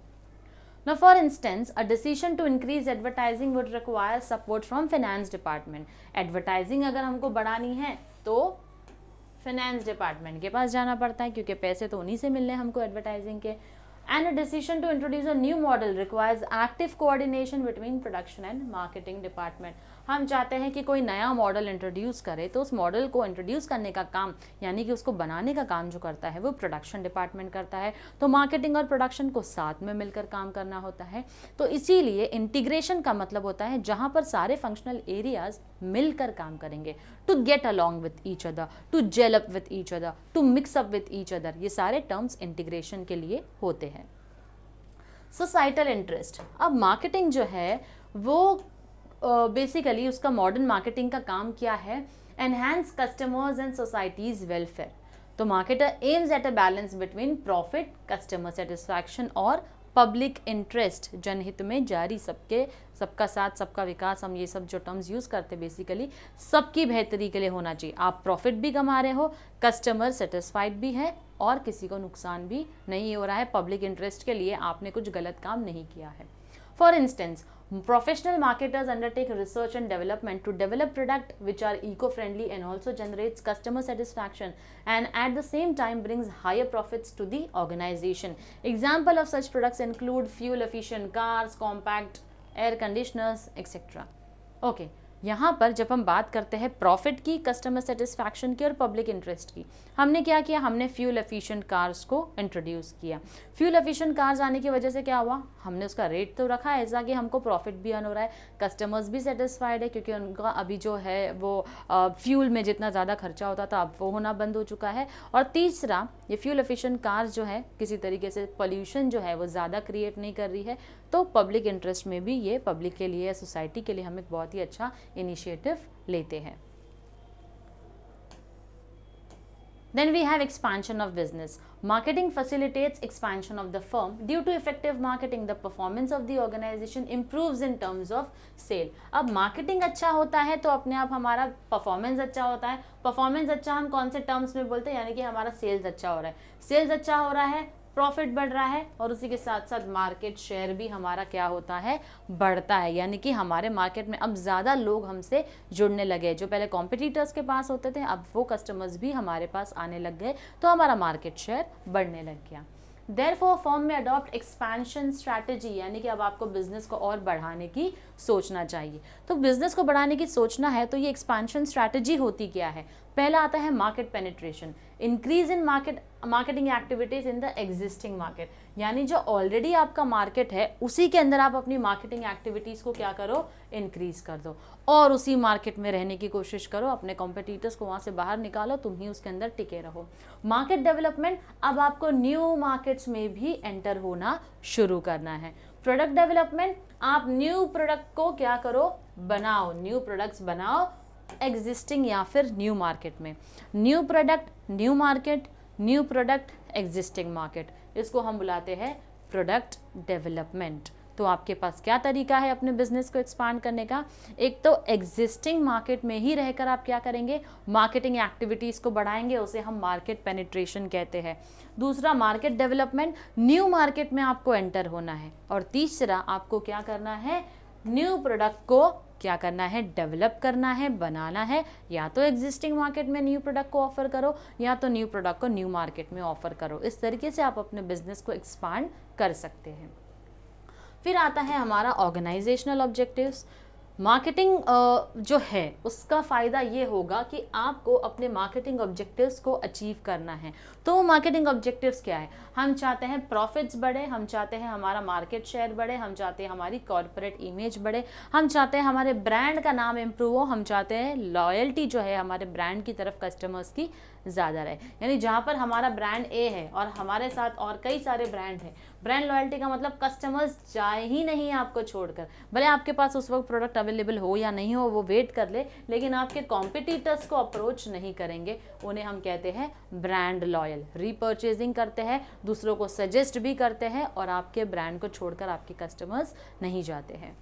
Now, for instance, a decision to increase advertising would require support from finance department. Advertising अगर हमको बढ़ानी है तो फाइनेंस डिपार्टमेंट के पास जाना पड़ता है, क्योंकि पैसे तो उन्हीं से मिलने हमको एडवर्टाइजिंग के। And a decision to introduce a new model requires active coordination between production and marketing department. हम चाहते हैं कि कोई नया मॉडल इंट्रोड्यूस करे, तो उस मॉडल को इंट्रोड्यूस करने का काम यानी कि उसको बनाने का काम जो करता है वो प्रोडक्शन डिपार्टमेंट करता है। तो मार्केटिंग और प्रोडक्शन को साथ में मिलकर काम करना होता है। तो इसीलिए इंटीग्रेशन का मतलब होता है जहाँ पर सारे फंक्शनल एरियाज मिलकर काम करेंगे, to get along with each other, to gel up with each other, to mix up with each other. ये सारे टर्म्स इंटीग्रेशन के लिए होते हैं। Societal interest. अब मार्केटिंग जो है वो बेसिकली उसका मॉडर्न मार्केटिंग का काम क्या है, enhance customers and societies welfare. तो marketer aims at a balance between profit, customer satisfaction और पब्लिक इंटरेस्ट, जनहित में जारी, सबका साथ सबका विकास, हम ये सब जो टर्म्स यूज करते हैं बेसिकली सबकी बेहतरी के लिए होना चाहिए। आप प्रॉफिट भी कमा रहे हो, कस्टमर सेटिस्फाइड भी है और किसी को नुकसान भी नहीं हो रहा है, पब्लिक इंटरेस्ट के लिए आपने कुछ गलत काम नहीं किया है। For instance, professional marketers undertake research and development to develop products which are eco-friendly and also generates customer satisfaction and at the same time brings higher profits to the organization. Example of such products include fuel efficient cars, compact air conditioners, etc. Okay. यहाँ पर जब हम बात करते हैं profit की, customer satisfaction की और पब्लिक इंटरेस्ट की, हमने क्या किया, हमने फ्यूल एफिशिएंट कार्स को इंट्रोड्यूस किया। फ्यूल एफिशिएंट कार्स आने की वजह से क्या हुआ, हमने उसका रेट तो रखा ऐसा कि हमको प्रॉफिट भी अर्न हो रहा है, कस्टमर्स भी सेटिस्फाइड है, क्योंकि उनका अभी जो है वो फ्यूल में जितना ज़्यादा खर्चा होता था अब वो होना बंद हो चुका है। और तीसरा, ये फ्यूल एफिशिएंट कार्स जो है किसी तरीके से पोल्यूशन जो है वो ज़्यादा क्रिएट नहीं कर रही है। तो पब्लिक इंटरेस्ट में भी ये पब्लिक के लिए, सोसाइटी के लिए हम एक बहुत ही अच्छा इनिशिएटिव लेते हैं। Then we have expansion of business. Marketing facilitates expansion of the firm. Due to effective marketing, the performance of the organization improves in terms of sale. अब मार्केटिंग अच्छा होता है तो अपने आप हमारा परफॉर्मेंस अच्छा होता है। परफॉर्मेंस अच्छा हम कौन से टर्म्स में बोलते हैं, यानी कि हमारा सेल्स अच्छा हो रहा है। सेल्स अच्छा हो रहा है, प्रॉफिट बढ़ रहा है और उसी के साथ साथ मार्केट शेयर भी हमारा क्या होता है, बढ़ता है। यानी कि हमारे मार्केट में अब ज़्यादा लोग हमसे जुड़ने लगे, जो पहले कॉम्पिटिटर्स के पास होते थे अब वो कस्टमर्स भी हमारे पास आने लग गए, तो हमारा मार्केट शेयर बढ़ने लग गया। Therefore, फर्म में अडॉप्ट एक्सपेंशन स्ट्रैटेजी, यानी कि अब आपको बिजनेस को और बढ़ाने की सोचना चाहिए। तो बिजनेस को बढ़ाने की सोचना है तो ये एक्सपेंशन स्ट्रैटेजी होती क्या है। पहला आता है market penetration, increase in marketing activities in the existing market, यानी जो ऑलरेडी आपका मार्केट है उसी के अंदर आप अपनी मार्केटिंग एक्टिविटीज को क्या करो, इंक्रीज कर दो और उसी मार्केट में रहने की कोशिश करो, अपने कॉम्पिटिटर्स को वहां से बाहर निकालो, तुम ही उसके अंदर टिके रहो। मार्केट डेवलपमेंट, अब आपको न्यू मार्केट्स में भी एंटर होना शुरू करना है। प्रोडक्ट डेवलपमेंट, आप न्यू प्रोडक्ट को क्या करो, बनाओ, न्यू प्रोडक्ट्स बनाओ एग्जिस्टिंग या फिर न्यू मार्केट में। New product, new market, new product, existing market, इसको हम बुलाते हैं प्रोडक्ट डेवलपमेंट। तो आपके पास क्या तरीका है अपने बिजनेस को एक्सपांड करने का? एक तो एग्जिस्टिंग मार्केट में ही रहकर आप क्या करेंगे, मार्केटिंग एक्टिविटीज़ को बढ़ाएंगे, उसे हम मार्केट पेनिट्रेशन कहते हैं। दूसरा मार्केट डेवलपमेंट, न्यू मार्केट में आपको एंटर होना है। और तीसरा आपको क्या करना है, न्यू प्रोडक्ट को क्या करना है, डेवलप करना है, बनाना है। या तो एग्जिस्टिंग मार्केट में न्यू प्रोडक्ट को ऑफर करो या तो न्यू प्रोडक्ट को न्यू मार्केट में ऑफर करो। इस तरीके से आप अपने बिजनेस को एक्सपांड कर सकते हैं। फिर आता है हमारा ऑर्गेनाइजेशनल ऑब्जेक्टिव्स। मार्केटिंग जो है उसका फ़ायदा ये होगा कि आपको अपने मार्केटिंग ऑब्जेक्टिव्स को अचीव करना है। तो वो मार्केटिंग ऑब्जेक्टिव्स क्या है? हम चाहते हैं प्रॉफिट्स बढ़े, हम चाहते हैं हमारा मार्केट शेयर बढ़े, हम चाहते हैं हमारी कॉर्पोरेट इमेज बढ़े, हम चाहते हैं हमारे ब्रांड का नाम इम्प्रूव हो, हम चाहते हैं लॉयल्टी जो है हमारे ब्रांड की तरफ कस्टमर्स की ज़्यादा रहे। यानी जहाँ पर हमारा ब्रांड ए है और हमारे साथ और कई सारे ब्रांड हैं, ब्रांड लॉयल्टी का मतलब कस्टमर्स जाए ही नहीं आपको छोड़कर। भले आपके पास उस वक्त प्रोडक्ट अवेलेबल हो या नहीं हो, वो वेट कर ले, लेकिन आपके कॉम्पिटिटर्स को अप्रोच नहीं करेंगे। उन्हें हम कहते हैं ब्रांड लॉयल। रीपर्चेजिंग करते हैं, दूसरों को सजेस्ट भी करते हैं और आपके ब्रांड को छोड़कर आपके कस्टमर्स नहीं जाते हैं।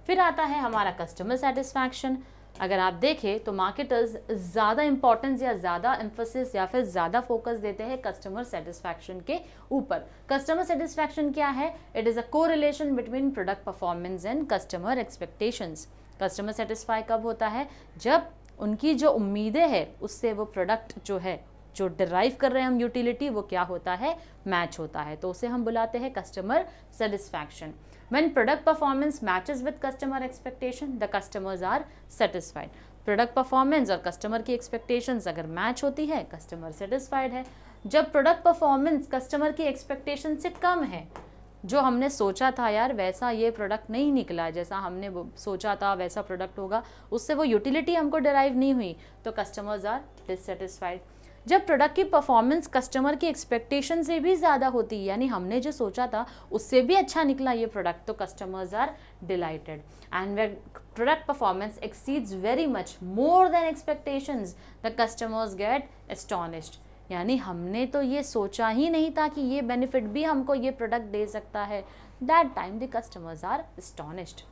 फिर आता है हमारा कस्टमर सेटिस्फैक्शन। अगर आप देखें तो मार्केटर्स ज़्यादा इंपॉर्टेंस या ज़्यादा एम्फोसिस या फिर ज़्यादा फोकस देते हैं कस्टमर सेटिस्फैक्शन के ऊपर। कस्टमर सेटिस्फैक्शन क्या है? It is a correlation between product performance and customer expectations. Customer satisfy कब होता है? जब उनकी जो उम्मीदें हैं उससे वो प्रोडक्ट जो है, जो डिराइव कर रहे हैं हम यूटिलिटी, वो क्या होता है, मैच होता है। तो उसे हम बुलाते हैं customer satisfaction. When product performance matches with customer expectation, the customers are satisfied. Product performance और कस्टमर की एक्सपेक्टेशंस अगर मैच होती है, कस्टमर सेटिस्फाइड है। जब प्रोडक्ट परफॉर्मेंस कस्टमर की एक्सपेक्टेशन से कम है, जो हमने सोचा था यार वैसा ये प्रोडक्ट नहीं निकला, जैसा हमने सोचा था वैसा प्रोडक्ट होगा, उससे वो यूटिलिटी हमको डिराइव नहीं हुई, तो कस्टमर्स आर डिससेटिस्फाइड। जब प्रोडक्ट की परफॉर्मेंस कस्टमर की एक्सपेक्टेशन से भी ज़्यादा होती है, यानी हमने जो सोचा था उससे भी अच्छा निकला ये प्रोडक्ट, तो customers are delighted. And when product performance exceeds very much more than expectations, the customers get astonished. यानी हमने तो ये सोचा ही नहीं था कि ये बेनिफिट भी हमको ये प्रोडक्ट दे सकता है। That time the customers are astonished.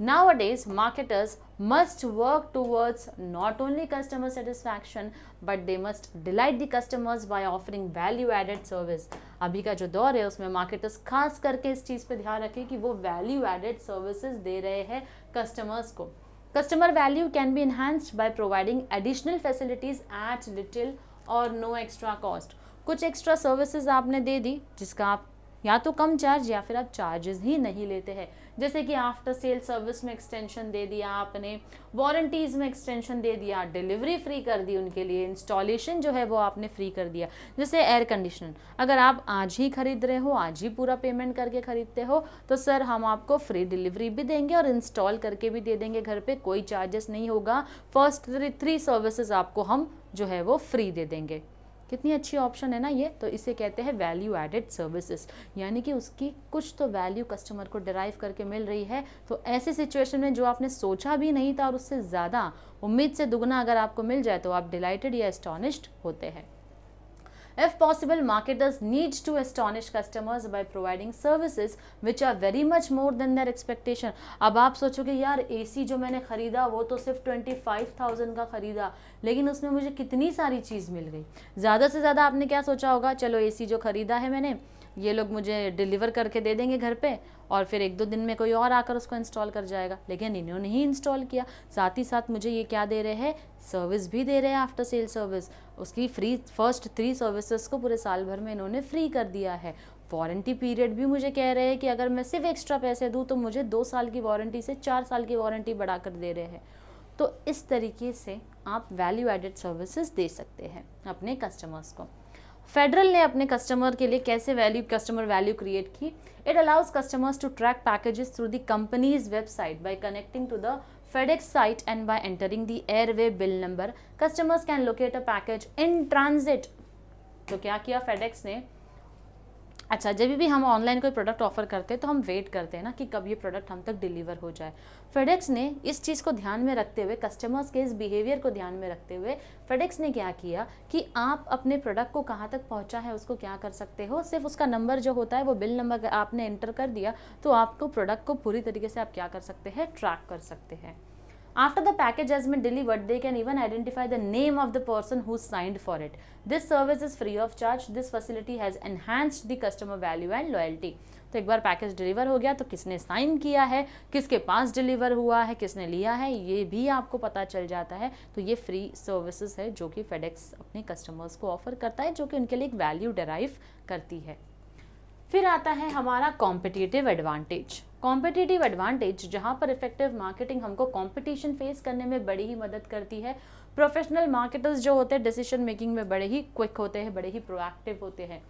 Nowadays, marketers must work towards not only customer satisfaction, but they must delight the customers by offering value-added service. अभी का जो दौर है उसमें मार्केटर्स खास करके इस चीज़ पे ध्यान रखें कि वो value-added services दे रहे हैं कस्टमर्स को। Customer value can be enhanced by providing additional facilities at little or no extra cost. कुछ एक्स्ट्रा सर्विसेज आपने दे दी जिसका आप या तो कम चार्ज या फिर आप चार्जेस ही नहीं लेते हैं, जैसे कि आफ्टर सेल सर्विस में एक्सटेंशन दे दिया आपने, वारंटीज़ में एक्सटेंशन दे दिया, डिलीवरी फ्री कर दी उनके लिए, इंस्टॉलेशन जो है वो आपने फ्री कर दिया। जैसे एयर कंडीशनर, अगर आप आज ही खरीद रहे हो, आज ही पूरा पेमेंट करके खरीदते हो, तो सर हम आपको फ्री डिलीवरी भी देंगे और इंस्टॉल करके भी दे देंगे घर पे, कोई चार्जेस नहीं होगा। फर्स्ट 3 सर्विसेज आपको हम जो है वो फ्री दे देंगे। कितनी अच्छी ऑप्शन है ना ये। तो इसे कहते हैं वैल्यू एडेड सर्विसेज, यानी कि उसकी कुछ तो वैल्यू कस्टमर को डिराइव करके मिल रही है। तो ऐसी सिचुएशन में जो आपने सोचा भी नहीं था और उससे ज़्यादा उम्मीद से दुगना अगर आपको मिल जाए तो आप डिलाइटेड या एस्टॉनिश्ड होते हैं। If possible, marketers need to astonish customers by providing services which are very much more than their expectation. अब आप सोचोगे यार AC जो मैंने ख़रीदा वो तो सिर्फ 25,000 का ख़रीदा, लेकिन उसमें मुझे कितनी सारी चीज़ मिल गई। ज़्यादा से ज़्यादा आपने क्या सोचा होगा, चलो AC जो ख़रीदा है मैंने, ये लोग मुझे डिलीवर करके दे देंगे घर पे और फिर 1-2 दिन में कोई और आकर उसको इंस्टॉल कर जाएगा। लेकिन इन्होंने ही इंस्टॉल किया, साथ ही साथ मुझे ये क्या दे रहे हैं, सर्विस भी दे रहे हैं, आफ्टर सेल सर्विस। उसकी फ्री फर्स्ट 3 सर्विसेज को पूरे साल भर में इन्होंने फ्री कर दिया है। वारंटी पीरियड भी मुझे कह रहे हैं कि अगर मैं सिर्फ एक्स्ट्रा पैसे दूँ तो मुझे 2 साल की वारंटी से 4 साल की वारंटी बढ़ा कर दे रहे हैं। तो इस तरीके से आप वैल्यू एडेड सर्विसेज दे सकते हैं अपने कस्टमर्स को। फेडरल ने अपने कस्टमर के लिए कैसे कस्टमर वैल्यू क्रिएट की। It allows customers to track packages through the company's website by connecting to the FedEx site and by entering the airway bill number, customers can locate a package in transit. तो क्या किया FedEx ने, अच्छा, जब भी हम online कोई product offer करते हैं तो हम वेट करते हैं ना कि कब ये प्रोडक्ट हम तक डिलीवर हो जाए। फेडेक्स ने इस चीज़ को ध्यान में रखते हुए, कस्टमर्स के इस बिहेवियर को ध्यान में रखते हुए फेडेक्स ने क्या किया कि आप अपने प्रोडक्ट को कहाँ तक पहुँचा है उसको क्या कर सकते हो, सिर्फ उसका नंबर जो होता है वो बिल नंबर आपने एंटर कर दिया तो आपको प्रोडक्ट को पूरी तरीके से आप क्या कर सकते हैं, ट्रैक कर सकते हैं। After the package has been delivered, they can even identify the name of the person who signed for it. This service is free of charge. This facility has enhanced the customer value and loyalty. तो एक बार package deliver हो गया तो किसने sign किया है, किसके पास deliver हुआ है, किसने लिया है, ये भी आपको पता चल जाता है। तो ये फ्री सर्विसेज है जो कि फेडेक्स अपने कस्टमर्स को ऑफर करता है, जो कि उनके लिए एक वैल्यू डिराइव करती है। फिर आता है हमारा कॉम्पिटिटिव एडवांटेज। कॉम्पिटिटिव एडवांटेज जहां पर इफेक्टिव मार्केटिंग हमको कंपटीशन फेस करने में बड़ी ही मदद करती है। प्रोफेशनल मार्केटर्स जो होते हैं डिसीजन मेकिंग में बड़े ही क्विक होते हैं, बड़े ही प्रोएक्टिव होते हैं।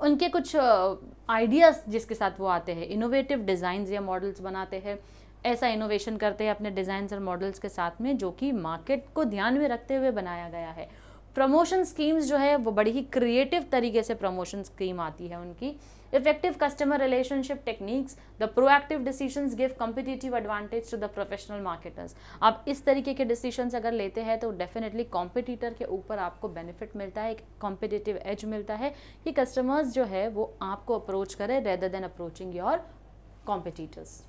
उनके कुछ आइडियाज जिसके साथ वो आते हैं, इनोवेटिव डिज़ाइंस या मॉडल्स बनाते हैं, ऐसा इनोवेशन करते हैं अपने डिज़ाइंस और मॉडल्स के साथ में जो कि मार्केट को ध्यान में रखते हुए बनाया गया है। प्रमोशन स्कीम्स जो है वो बड़ी ही क्रिएटिव तरीके से प्रमोशन स्कीम आती है उनकी। Effective customer relationship techniques, the proactive decisions give competitive advantage to the professional marketers. आप इस तरीके के डिसीजंस अगर लेते हैं तो डेफिनेटली कॉम्पिटिटर के ऊपर आपको बेनिफिट मिलता है, एक कॉम्पिटिटिव एज मिलता है कि कस्टमर्स जो है वो आपको अप्रोच करें rather than approaching your competitors.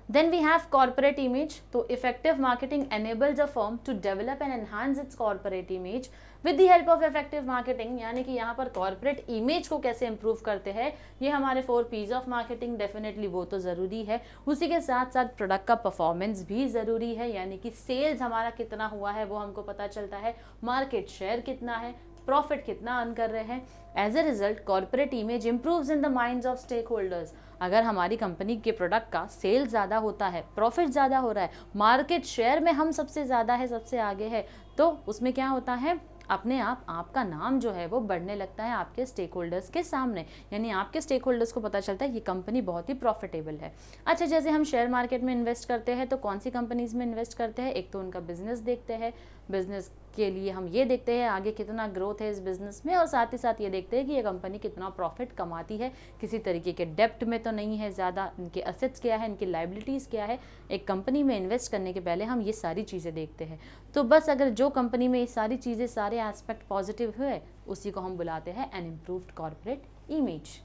Then we have corporate image. तो effective marketing enables a firm to develop and enhance its corporate image with the help of effective marketing। यानी कि यहाँ पर corporate image को कैसे improve करते हैं, ये हमारे 4 P's of marketing डेफिनेटली वो तो ज़रूरी है। उसी के साथ साथ प्रोडक्ट का परफॉर्मेंस भी ज़रूरी है, यानी कि सेल्स हमारा कितना हुआ है वो हमको पता चलता है, मार्केट शेयर कितना है, प्रॉफिट कितना अर्न कर रहे हैं। As a result corporate image improves in the minds of stakeholders. अगर हमारी कंपनी के प्रोडक्ट का सेल ज़्यादा होता है, प्रॉफिट ज़्यादा हो रहा है, मार्केट शेयर में हम सबसे ज़्यादा है, सबसे आगे है, तो उसमें क्या होता है, अपने आप आपका नाम जो है वो बढ़ने लगता है आपके स्टेक होल्डर्स के सामने, यानी आपके स्टेक होल्डर्स को पता चलता है ये कंपनी बहुत ही प्रॉफिटेबल है। अच्छा, जैसे हम शेयर मार्केट में इन्वेस्ट करते हैं तो कौन सी कंपनीज में इन्वेस्ट करते हैं, एक तो उनका बिजनेस देखते हैं, बिजनेस के लिए हम ये देखते हैं आगे कितना ग्रोथ है इस बिजनेस में, और साथ ही साथ ये देखते हैं कि ये कंपनी कितना प्रॉफिट कमाती है, किसी तरीके के डेप्ट में तो नहीं है ज़्यादा, इनके असेट्स क्या है, इनकी लाइबिलिटीज़ क्या है। एक कंपनी में इन्वेस्ट करने के पहले हम ये सारी चीज़ें देखते हैं। तो बस अगर जो कंपनी में ये सारी चीज़ें, सारे एस्पेक्ट पॉजिटिव हुए, उसी को हम बुलाते हैं N improved corporate image.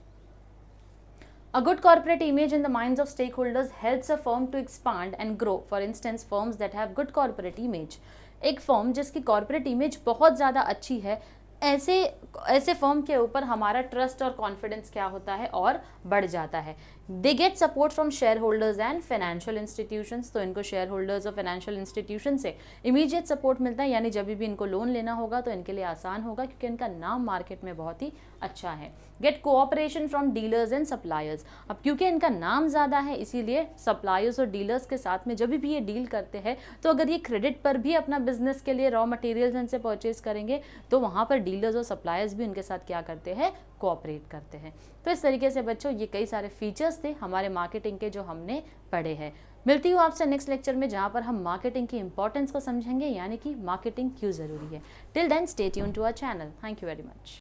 A good corporate image in the minds of stakeholders helps a firm to expand and grow. For instance, firms that have good corporate image, एक फर्म जिसकी corporate image बहुत ज़्यादा अच्छी है, ऐसे firm के ऊपर हमारा ट्रस्ट और कॉन्फिडेंस क्या होता है और बढ़ जाता है। They get support from share holders and financial institutions. तो इनको शेयर होल्डर्स और फाइनेंशियल इंस्टीट्यूशन से इमीडिएट सपोर्ट मिलता है, यानी जब भी इनको लोन लेना होगा तो इनके लिए आसान होगा क्योंकि इनका नाम मार्केट में बहुत ही अच्छा है। Get cooperation from dealers and suppliers. अब क्योंकि इनका नाम ज़्यादा है इसीलिए सप्लायर्स और डीलर्स के साथ में जब भी ये डील करते हैं तो अगर ये क्रेडिट पर भी अपना बिजनेस के लिए रॉ मटेरियल्स इनसे परचेज करेंगे तो वहाँ पर डीलर्स और सप्लायर्स भी उनके साथ क्या करते हैं, कोऑपरेट करते हैं। तो इस तरीके से बच्चों ये कई सारे फीचर्स थे हमारे मार्केटिंग के जो हमने पढ़े हैं। मिलती हूँ आपसे नेक्स्ट लेक्चर में जहाँ पर हम मार्केटिंग की इंपॉर्टेंस को समझेंगे, यानी कि मार्केटिंग क्यों ज़रूरी है। Till then stay tuned to our channel. Thank you very much.